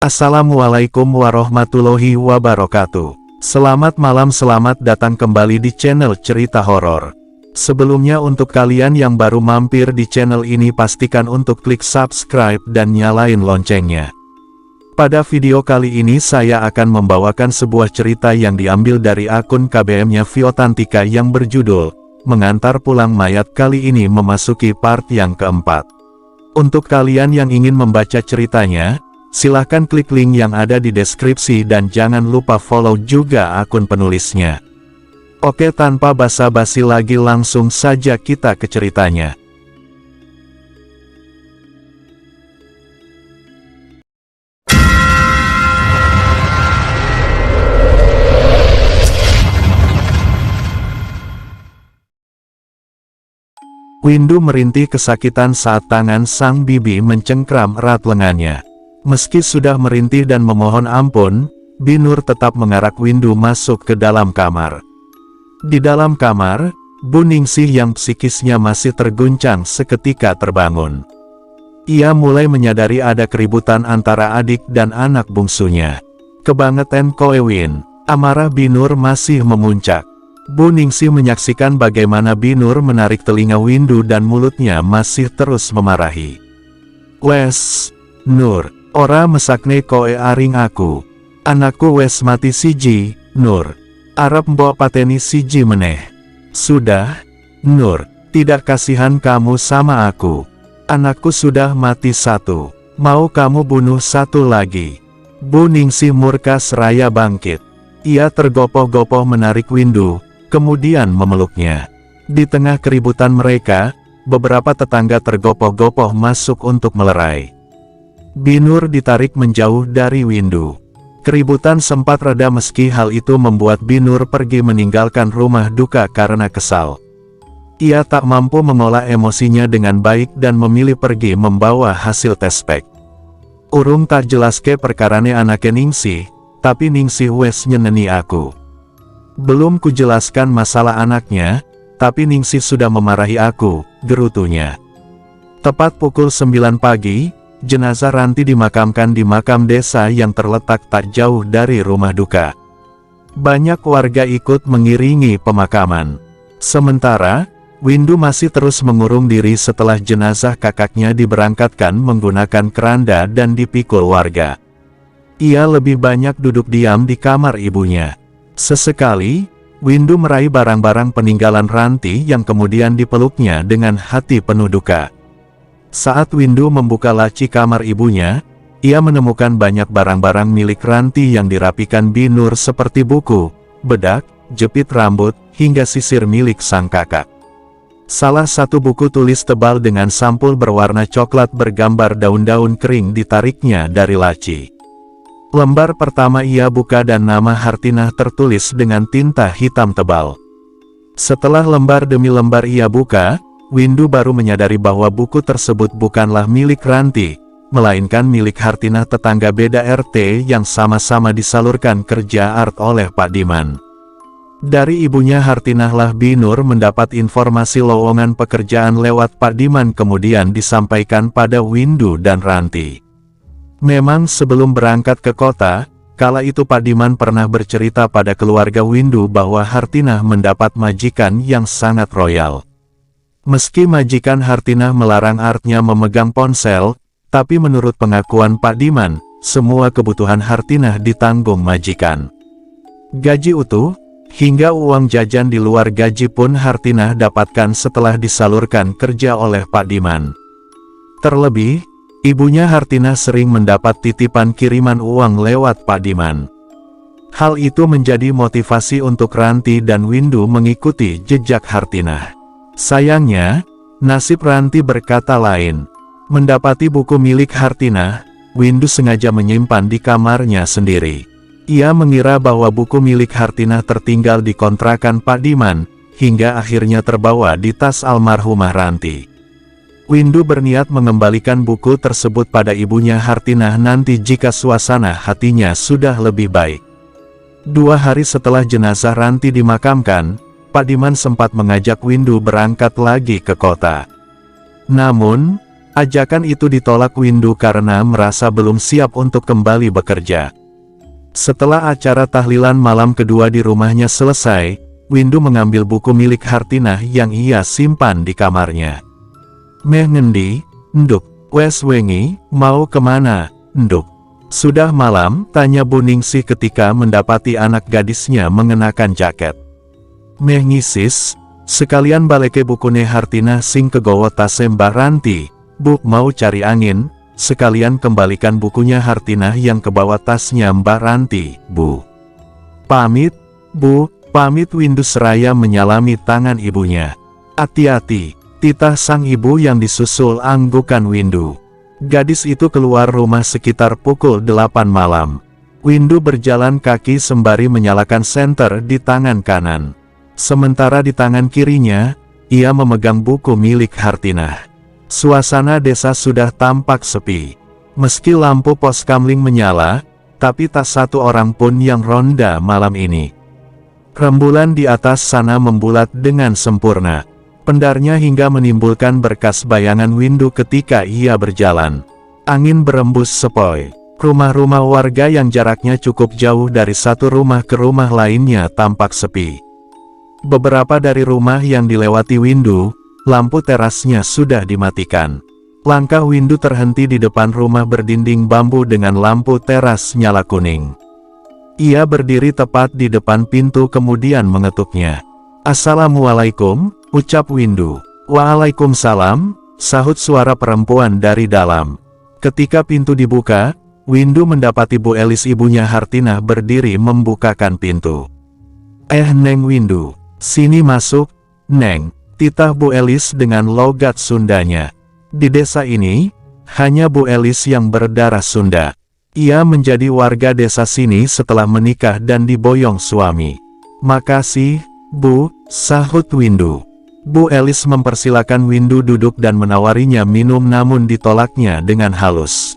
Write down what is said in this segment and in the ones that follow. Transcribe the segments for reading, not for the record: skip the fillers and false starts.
Assalamualaikum warahmatullahi wabarakatuh. Selamat malam, selamat datang kembali di channel Cerita Horor. Sebelumnya untuk kalian yang baru mampir di channel ini pastikan untuk klik subscribe dan nyalain loncengnya. Pada video kali ini saya akan membawakan sebuah cerita yang diambil dari akun KBM-nya Viotantika yang berjudul Mengantar Pulang Mayat. Kali ini memasuki part yang keempat. Untuk kalian yang ingin membaca ceritanya, silahkan klik link yang ada di deskripsi dan jangan lupa follow juga akun penulisnya. Oke, tanpa basa-basi lagi langsung saja kita ke ceritanya. Windu merintih kesakitan saat tangan sang bibi mencengkram erat lengannya. Meski sudah merintih dan memohon ampun, Binur tetap mengarak Windu masuk ke dalam kamar. Di dalam kamar, Bu Ningsih yang psikisnya masih terguncang seketika terbangun. Ia mulai menyadari ada keributan antara adik dan anak bungsunya. Kebangetan Koewin, amarah Binur masih memuncak. Bu Ningsih menyaksikan bagaimana Binur menarik telinga Windu dan mulutnya masih terus memarahi. "Wes, Nur, ora mesakne koe aring aku. Anakku wes mati siji, Nur. Arep mbok pateni siji meneh. Sudah, Nur, tidak kasihan kamu sama aku. Anakku sudah mati satu. Mau kamu bunuh satu lagi?" Bu Ningsih murka seraya bangkit. Ia tergopoh-gopoh menarik Windu, kemudian memeluknya. Di tengah keributan mereka, beberapa tetangga tergopoh-gopoh masuk untuk melerai. Binur ditarik menjauh dari Windu. Keributan sempat reda meski hal itu membuat Binur pergi meninggalkan rumah duka karena kesal. Ia tak mampu mengolah emosinya dengan baik dan memilih pergi membawa hasil tes spek. "Urung tak jelaske perkarane anake Ningsih, tapi Ningsih wes nyeneni aku. Belum kujelaskan masalah anaknya, tapi Ningsih sudah memarahi aku," gerutunya. Tepat pukul 9 pagi, jenazah Ranti dimakamkan di makam desa yang terletak tak jauh dari rumah duka. Banyak warga ikut mengiringi pemakaman. Sementara, Windu masih terus mengurung diri setelah jenazah kakaknya diberangkatkan menggunakan keranda dan dipikul warga. Ia lebih banyak duduk diam di kamar ibunya. Sesekali, Windu meraih barang-barang peninggalan Ranti yang kemudian dipeluknya dengan hati penuh duka. Saat Windu membuka laci kamar ibunya, ia menemukan banyak barang-barang milik Ranti yang dirapikan Binur seperti buku, bedak, jepit rambut, hingga sisir milik sang kakak. Salah satu buku tulis tebal dengan sampul berwarna coklat bergambar daun-daun kering ditariknya dari laci. Lembar pertama ia buka dan nama Hartinah tertulis dengan tinta hitam tebal. Setelah lembar demi lembar ia buka, Windu baru menyadari bahwa buku tersebut bukanlah milik Ranti, melainkan milik Hartinah tetangga beda RT yang sama-sama disalurkan kerja art oleh Pak Diman. Dari ibunya Hartinah lah Binur mendapat informasi lowongan pekerjaan lewat Pak Diman kemudian disampaikan pada Windu dan Ranti. Memang sebelum berangkat ke kota, kala itu Pak Diman pernah bercerita pada keluarga Windu bahwa Hartinah mendapat majikan yang sangat royal. Meski majikan Hartinah melarang artnya memegang ponsel, tapi menurut pengakuan Pak Diman, semua kebutuhan Hartinah ditanggung majikan. Gaji utuh, hingga uang jajan di luar gaji pun Hartinah dapatkan setelah disalurkan kerja oleh Pak Diman. Terlebih, ibunya Hartinah sering mendapat titipan kiriman uang lewat Pak Diman. Hal itu menjadi motivasi untuk Ranti dan Windu mengikuti jejak Hartinah. Sayangnya, nasib Ranti berkata lain. Mendapati buku milik Hartinah, Windu sengaja menyimpan di kamarnya sendiri. Ia mengira bahwa buku milik Hartinah tertinggal di kontrakan Pak Diman, hingga akhirnya terbawa di tas almarhumah Ranti. Windu berniat mengembalikan buku tersebut pada ibunya Hartinah nanti jika suasana hatinya sudah lebih baik. 2 hari setelah jenazah Ranti dimakamkan, Pak Diman sempat mengajak Windu berangkat lagi ke kota. Namun, Ajakan itu ditolak Windu karena merasa belum siap untuk kembali bekerja. Setelah acara tahlilan malam kedua di rumahnya selesai, Windu mengambil buku milik Hartinah yang ia simpan di kamarnya. "Meh ngendi, Nduk? Wes wengi, mau kemana, Nduk?" "Sudah malam," tanya Bu Ningsih ketika mendapati anak gadisnya mengenakan jaket. "Meh ngisis, sekalian baleke bukune Hartinah sing kegowo tase Mbah Ranti. Bu, mau cari angin, sekalian kembalikan bukunya Hartinah yang kebawa tasnya Mbah Ranti, Bu." "Pamit, Bu." Pamit Windu seraya menyalami tangan ibunya. "Hati-hati," titah sang ibu yang disusul anggukan Windu. Gadis itu keluar rumah sekitar pukul 8 malam. Windu berjalan kaki sembari menyalakan senter di tangan kanan. Sementara di tangan kirinya, ia memegang buku milik Hartinah. Suasana desa sudah tampak sepi. Meski lampu pos kamling menyala, tapi tak satu orang pun yang ronda malam ini. Rembulan di atas sana membulat dengan sempurna. Pendarnya hingga menimbulkan berkas bayangan Windu ketika ia berjalan. Angin berembus sepoi. Rumah-rumah warga yang jaraknya cukup jauh dari satu rumah ke rumah lainnya tampak sepi. Beberapa dari rumah yang dilewati Windu, lampu terasnya sudah dimatikan. Langkah Windu terhenti di depan rumah berdinding bambu dengan lampu teras nyala kuning. Ia berdiri tepat di depan pintu kemudian mengetuknya. "Assalamualaikum," ucap Windu. "Waalaikumsalam," sahut suara perempuan dari dalam. Ketika pintu dibuka, Windu mendapati Bu Elis ibunya Hartinah berdiri membukakan pintu. Neng Windu, sini masuk, Neng," titah Bu Elis dengan logat Sundanya. Di desa ini, hanya Bu Elis yang berdarah Sunda. Ia menjadi warga desa sini setelah menikah dan diboyong suami. "Makasih, Bu," sahut Windu. Bu Elis mempersilakan Windu duduk dan menawarinya minum namun ditolaknya dengan halus.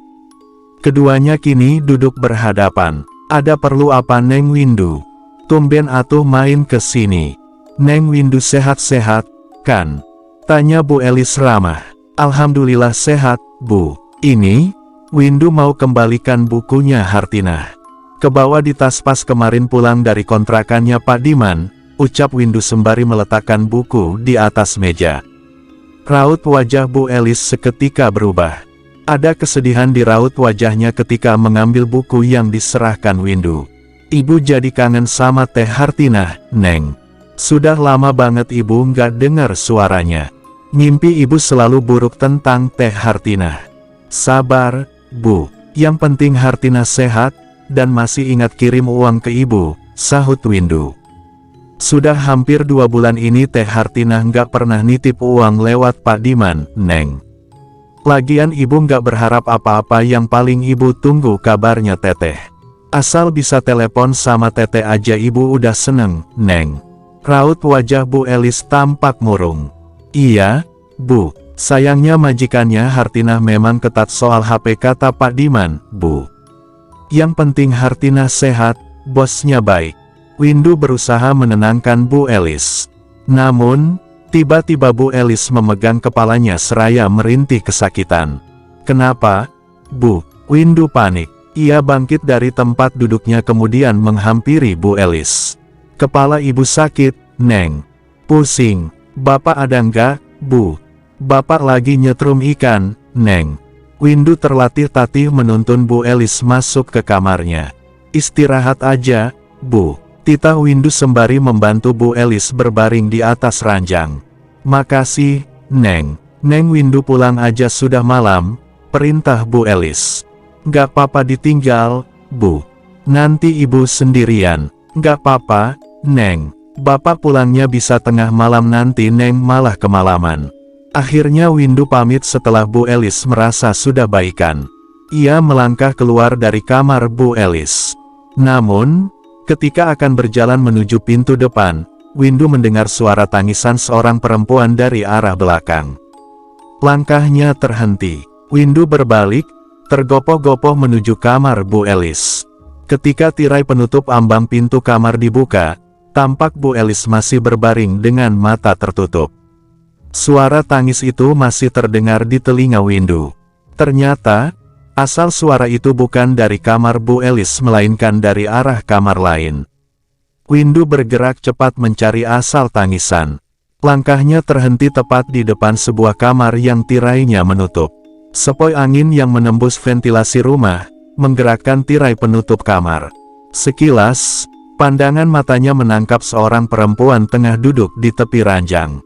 Keduanya kini duduk berhadapan. "Ada perlu apa Neng Windu? Tumben atuh main ke sini. Neng Windu sehat-sehat, kan?" tanya Bu Elis ramah. "Alhamdulillah sehat, Bu. Ini, Windu mau kembalikan bukunya Hartinah. Kebawa di tas pas kemarin pulang dari kontrakannya Pak Diman," ucap Windu sembari meletakkan buku di atas meja. Raut wajah Bu Elis seketika berubah. Ada kesedihan di raut wajahnya ketika mengambil buku yang diserahkan Windu. "Ibu jadi kangen sama Teh Hartinah, Neng. Sudah lama banget ibu nggak dengar suaranya. Mimpi ibu selalu buruk tentang Teh Hartinah." "Sabar, Bu. Yang penting Hartinah sehat, dan masih ingat kirim uang ke ibu," sahut Windu. "Sudah hampir 2 bulan ini Teh Hartinah nggak pernah nitip uang lewat Pak Diman, Neng. Lagian ibu nggak berharap apa-apa, yang paling ibu tunggu kabarnya Teteh. Asal bisa telepon sama Teteh aja ibu udah seneng, Neng." Raut wajah Bu Elis tampak murung. "Iya, Bu. Sayangnya majikannya Hartinah memang ketat soal HP," kata Pak Diman, "Bu. Yang penting Hartinah sehat, bosnya baik." Windu berusaha menenangkan Bu Elis. Namun, tiba-tiba Bu Elis memegang kepalanya seraya merintih kesakitan. "Kenapa, Bu?" Windu panik. Ia bangkit dari tempat duduknya kemudian menghampiri Bu Elis. "Kepala ibu sakit, Neng. Pusing. Bapak ada enggak, Bu?" "Bapak lagi nyetrum ikan, Neng." Windu terlatih-tatih menuntun Bu Elis masuk ke kamarnya. "Istirahat aja, Bu," titah Windu sembari membantu Bu Elis berbaring di atas ranjang. "Makasih, Neng." "Neng Windu pulang aja sudah malam," perintah Bu Elis. "Gak apa-apa ditinggal, Bu. Nanti ibu sendirian." "Gak apa-apa, Neng. Bapak pulangnya bisa tengah malam, nanti Neng malah kemalaman." Akhirnya Windu pamit setelah Bu Elis merasa sudah baikan. Ia melangkah keluar dari kamar Bu Elis. Namun, ketika akan berjalan menuju pintu depan, Windu mendengar suara tangisan seorang perempuan dari arah belakang. Langkahnya terhenti. Windu berbalik, tergopoh-gopoh menuju kamar Bu Elis. Ketika tirai penutup ambang pintu kamar dibuka, tampak Bu Elis masih berbaring dengan mata tertutup. Suara tangis itu masih terdengar di telinga Windu. Ternyata, asal suara itu bukan dari kamar Bu Elis melainkan dari arah kamar lain. Windu bergerak cepat mencari asal tangisan. Langkahnya terhenti tepat di depan sebuah kamar yang tirainya menutup. Sepoi angin yang menembus ventilasi rumah, menggerakkan tirai penutup kamar. Sekilas, pandangan matanya menangkap seorang perempuan tengah duduk di tepi ranjang.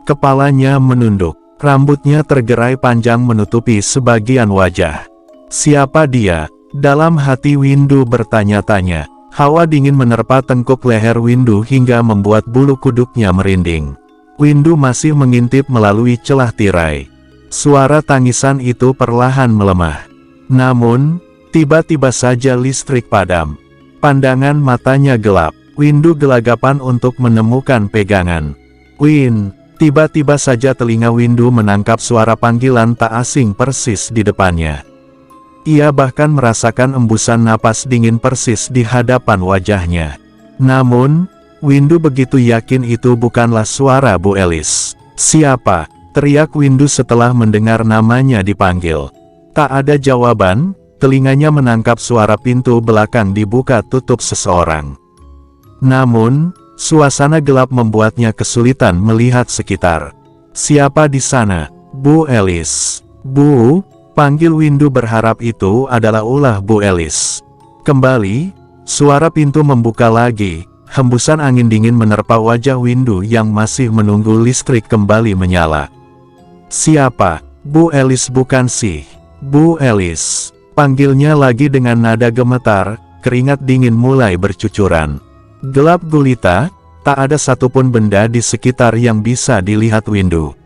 Kepalanya menunduk, rambutnya tergerai panjang menutupi sebagian wajah. Siapa dia? Dalam hati Windu bertanya-tanya. Hawa dingin menerpa tengkuk leher Windu hingga membuat bulu kuduknya merinding. Windu masih mengintip melalui celah tirai. Suara tangisan itu perlahan melemah. Namun, tiba-tiba saja listrik padam. Pandangan matanya gelap. Windu gelagapan untuk menemukan pegangan. Win, tiba-tiba saja telinga Windu menangkap suara panggilan tak asing persis di depannya. Ia bahkan merasakan embusan napas dingin persis di hadapan wajahnya. Namun, Windu begitu yakin itu bukanlah suara Bu Elis. "Siapa?" teriak Windu setelah mendengar namanya dipanggil. Tak ada jawaban, telinganya menangkap suara pintu belakang dibuka tutup seseorang. Namun, suasana gelap membuatnya kesulitan melihat sekitar. "Siapa di sana?" "Bu Elis." "Bu?" panggil Windu berharap itu adalah ulah Bu Elis. Kembali, suara pintu membuka lagi, hembusan angin dingin menerpa wajah Windu yang masih menunggu listrik kembali menyala. "Siapa?" "Bu Elis bukan sih?" "Bu Elis." Panggilnya lagi dengan nada gemetar, keringat dingin mulai bercucuran. Gelap gulita, tak ada satupun benda di sekitar yang bisa dilihat Windu.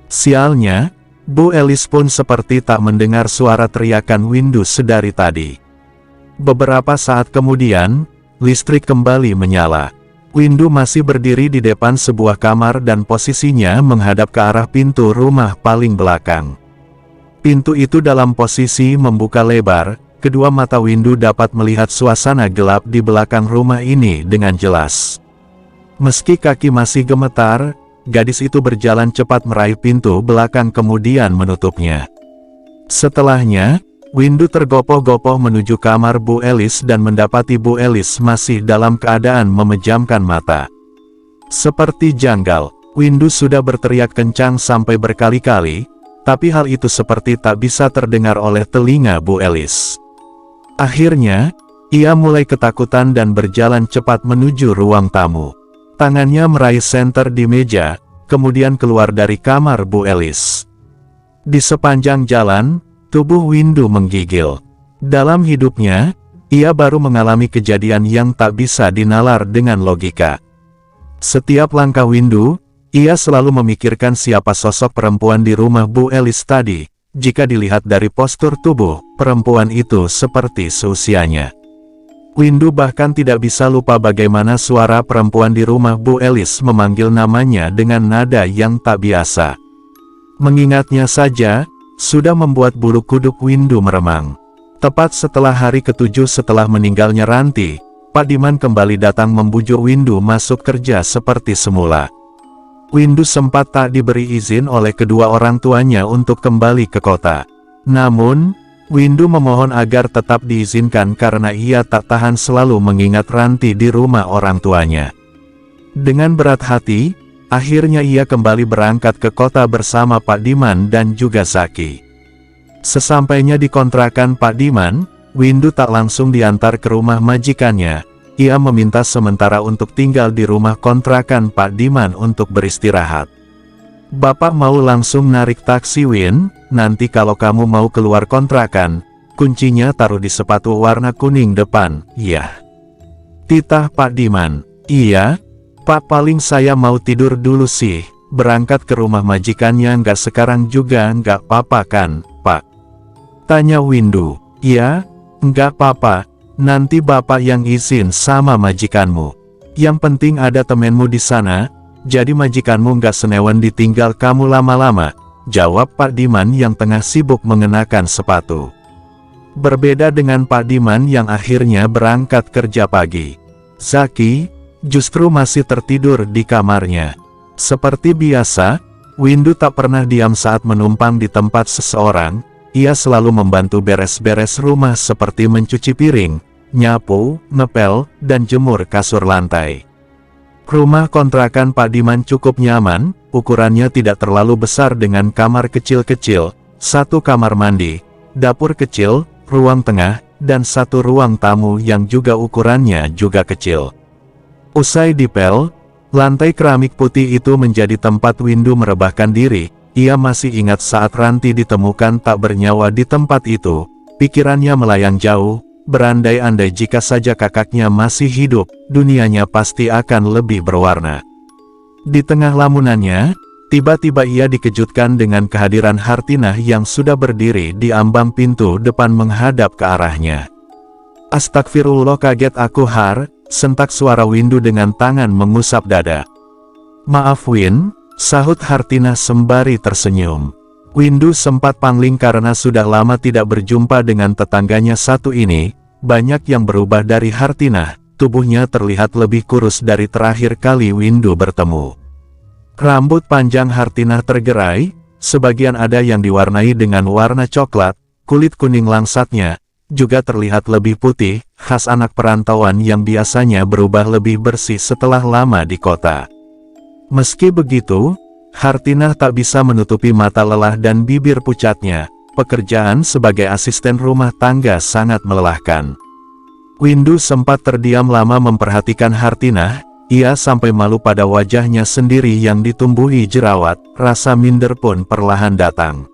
Sialnya, Bu Elis pun seperti tak mendengar suara teriakan Windu sedari tadi. Beberapa saat kemudian, listrik kembali menyala. Windu masih berdiri di depan sebuah kamar dan posisinya menghadap ke arah pintu rumah paling belakang. Pintu itu dalam posisi membuka lebar, kedua mata Windu dapat melihat suasana gelap di belakang rumah ini dengan jelas. Meski kaki masih gemetar, gadis itu berjalan cepat meraih pintu belakang kemudian menutupnya. Setelahnya, Windu tergopoh-gopoh menuju kamar Bu Elis dan mendapati Bu Elis masih dalam keadaan memejamkan mata. Seperti janggal, Windu sudah berteriak kencang sampai berkali-kali, tapi hal itu seperti tak bisa terdengar oleh telinga Bu Elis. Akhirnya, ia mulai ketakutan dan berjalan cepat menuju ruang tamu. Tangannya meraih senter di meja, kemudian keluar dari kamar Bu Elis. Di sepanjang jalan, tubuh Windu menggigil. Dalam hidupnya, ia baru mengalami kejadian yang tak bisa dinalar dengan logika. Setiap langkah Windu, ia selalu memikirkan siapa sosok perempuan di rumah Bu Elis tadi. Jika dilihat dari postur tubuh, perempuan itu seperti seusianya. Windu bahkan tidak bisa lupa bagaimana suara perempuan di rumah Bu Elis memanggil namanya dengan nada yang tak biasa. Mengingatnya saja, sudah membuat bulu kuduk Windu meremang. Tepat setelah hari ke-7 setelah meninggalnya Ranti, Pak Diman kembali datang membujuk Windu masuk kerja seperti semula. Windu sempat tak diberi izin oleh kedua orang tuanya untuk kembali ke kota. Namun, Windu memohon agar tetap diizinkan karena ia tak tahan selalu mengingat Ranti di rumah orang tuanya. Dengan berat hati, akhirnya ia kembali berangkat ke kota bersama Pak Diman dan juga Zaki. Sesampainya di kontrakan Pak Diman, Windu tak langsung diantar ke rumah majikannya. Ia meminta sementara untuk tinggal di rumah kontrakan Pak Diman untuk beristirahat. "Bapak mau langsung narik taksi, Win? Nanti kalau kamu mau keluar kontrakan, kuncinya taruh di sepatu warna kuning depan, ya?" Titah Pak Diman. "Iya, Pak, paling saya mau tidur dulu sih, berangkat ke rumah majikannya nggak sekarang juga nggak apa-apa kan, Pak?" tanya Windu. "Iya, nggak apa-apa, nanti Bapak yang izin sama majikanmu. Yang penting ada temenmu di sana, jadi majikanmu nggak senewan ditinggal kamu lama-lama," jawab Pak Diman yang tengah sibuk mengenakan sepatu. Berbeda dengan Pak Diman yang akhirnya berangkat kerja pagi, Zaki justru masih tertidur di kamarnya. Seperti biasa, Windu tak pernah diam saat menumpang di tempat seseorang. Ia selalu membantu beres-beres rumah seperti mencuci piring, nyapu, ngepel, dan jemur kasur lantai. Rumah kontrakan Pak Diman cukup nyaman, ukurannya tidak terlalu besar dengan kamar kecil-kecil, satu kamar mandi, dapur kecil, ruang tengah, dan satu ruang tamu yang juga ukurannya juga kecil. Usai dipel, lantai keramik putih itu menjadi tempat Windu merebahkan diri. Ia masih ingat saat Ranti ditemukan tak bernyawa di tempat itu. Pikirannya melayang jauh, berandai-andai jika saja kakaknya masih hidup, dunianya pasti akan lebih berwarna. Di tengah lamunannya, tiba-tiba ia dikejutkan dengan kehadiran Hartinah yang sudah berdiri di ambang pintu depan menghadap ke arahnya. "Astagfirullah, kaget aku Har," sentak suara Windu dengan tangan mengusap dada. "Maaf Win," sahut Hartinah sembari tersenyum. Windu sempat pangling karena sudah lama tidak berjumpa dengan tetangganya satu ini. Banyak yang berubah dari Hartinah, tubuhnya terlihat lebih kurus dari terakhir kali Windu bertemu. Rambut panjang Hartinah tergerai, sebagian ada yang diwarnai dengan warna coklat, kulit kuning langsatnya juga terlihat lebih putih, khas anak perantauan yang biasanya berubah lebih bersih setelah lama di kota. Meski begitu, Hartinah tak bisa menutupi mata lelah dan bibir pucatnya. Pekerjaan sebagai asisten rumah tangga sangat melelahkan. Windu sempat terdiam lama memperhatikan Hartinah. Ia sampai malu pada wajahnya sendiri yang ditumbuhi jerawat. Rasa minder pun perlahan datang.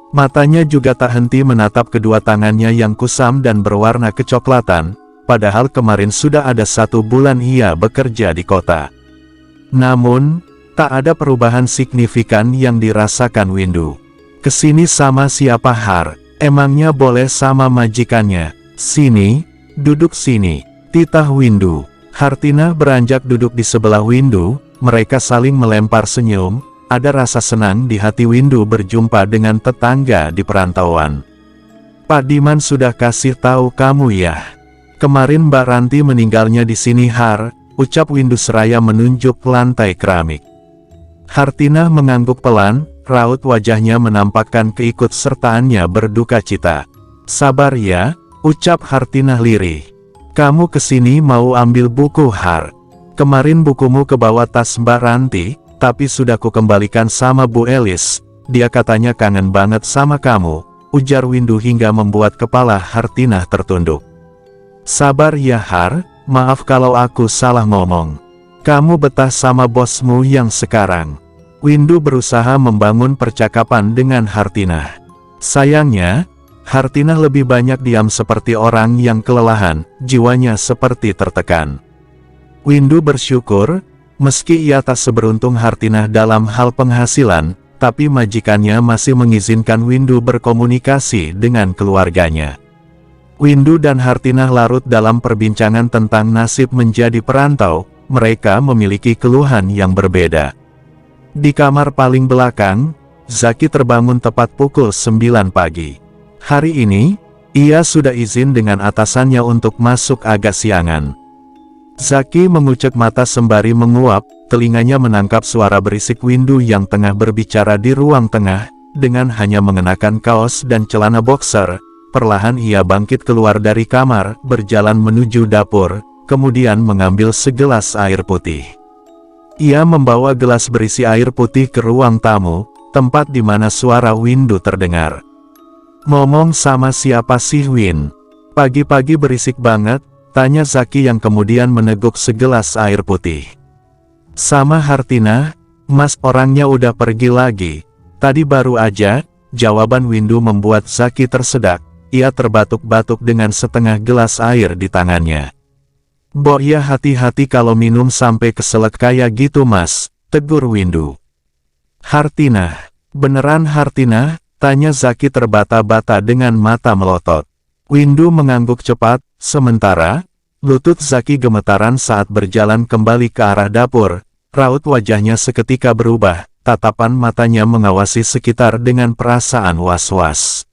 Matanya juga tak henti menatap kedua tangannya yang kusam dan berwarna kecoklatan. Padahal kemarin sudah ada 1 bulan ia bekerja di kota. Namun, tak ada perubahan signifikan yang dirasakan Windu. "Kesini sama siapa Har? Emangnya boleh sama majikannya?" "Sini, duduk sini," titah Windu. Hartinah beranjak duduk di sebelah Windu, mereka saling melempar senyum. Ada rasa senang di hati Windu berjumpa dengan tetangga di perantauan. "Pak Diman sudah kasih tahu kamu ya? Kemarin Mbak Ranti meninggalnya di sini Har," ucap Windu seraya menunjuk lantai keramik. Hartinah mengangguk pelan, raut wajahnya menampakkan keikutsertaannya berduka cita. "Sabar ya," ucap Hartinah lirih. "Kamu kesini mau ambil buku Har? Kemarin bukumu kebawa tas Mbak Ranti, tapi sudah kukembalikan sama Bu Elis. Dia katanya kangen banget sama kamu," ujar Windu hingga membuat kepala Hartinah tertunduk. "Sabar ya Har, maaf kalau aku salah ngomong. Kamu betah sama bosmu yang sekarang?" Windu berusaha membangun percakapan dengan Hartinah. Sayangnya, Hartinah lebih banyak diam seperti orang yang kelelahan, jiwanya seperti tertekan. Windu bersyukur, meski ia tak seberuntung Hartinah dalam hal penghasilan, tapi majikannya masih mengizinkan Windu berkomunikasi dengan keluarganya. Windu dan Hartinah larut dalam perbincangan tentang nasib menjadi perantau. Mereka memiliki keluhan yang berbeda. Di kamar paling belakang, Zaki terbangun tepat pukul 9 pagi. Hari ini, ia sudah izin dengan atasannya untuk masuk agak siangan. Zaki mengucek mata sembari menguap, telinganya menangkap suara berisik Windu yang tengah berbicara di ruang tengah. Dengan hanya mengenakan kaos dan celana boxer, perlahan ia bangkit keluar dari kamar, berjalan menuju dapur, kemudian mengambil segelas air putih. Ia membawa gelas berisi air putih ke ruang tamu, tempat di mana suara Windu terdengar. "Ngomong sama siapa sih Win? Pagi-pagi berisik banget," tanya Zaki yang kemudian meneguk segelas air putih. "Sama Hartinah, Mas, orangnya udah pergi lagi. Tadi baru aja," jawaban Windu membuat Zaki tersedak. Ia terbatuk-batuk dengan setengah gelas air di tangannya. "Bo ya hati-hati kalau minum sampai keselak kayak gitu Mas," tegur Windu. "Hartinah, beneran Hartinah?" tanya Zaki terbata-bata dengan mata melotot. Windu mengangguk cepat, sementara lutut Zaki gemetaran saat berjalan kembali ke arah dapur. Raut wajahnya seketika berubah, tatapan matanya mengawasi sekitar dengan perasaan was-was.